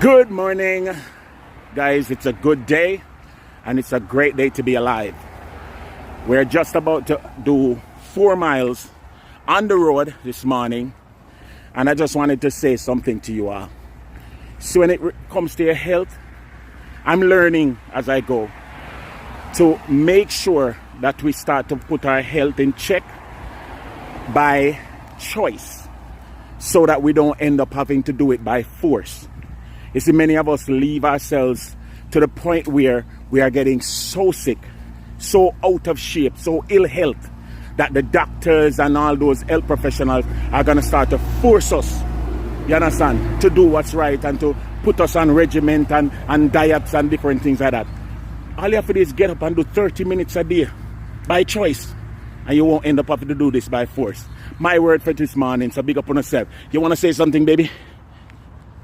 Good morning, guys. It's a good day and it's a great day to be alive. We're just about to do 4 miles on the road this morning, and I just wanted to say something to you all. So when it comes to your health, I'm learning as I go to make sure that we start to put our health in check by choice, so that we don't end up having to do it by force. You see, many of us leave ourselves to the point where we are getting so sick, so out of shape, so ill health, that the doctors and all those health professionals are going to start to force us, you understand, to do what's right and to put us on regiment and diets and different things like that. All you have to do is get up and do 30 minutes a day by choice, and you won't end up having to do this by force. My word for this morning, so big up on yourself. You want to say something, baby?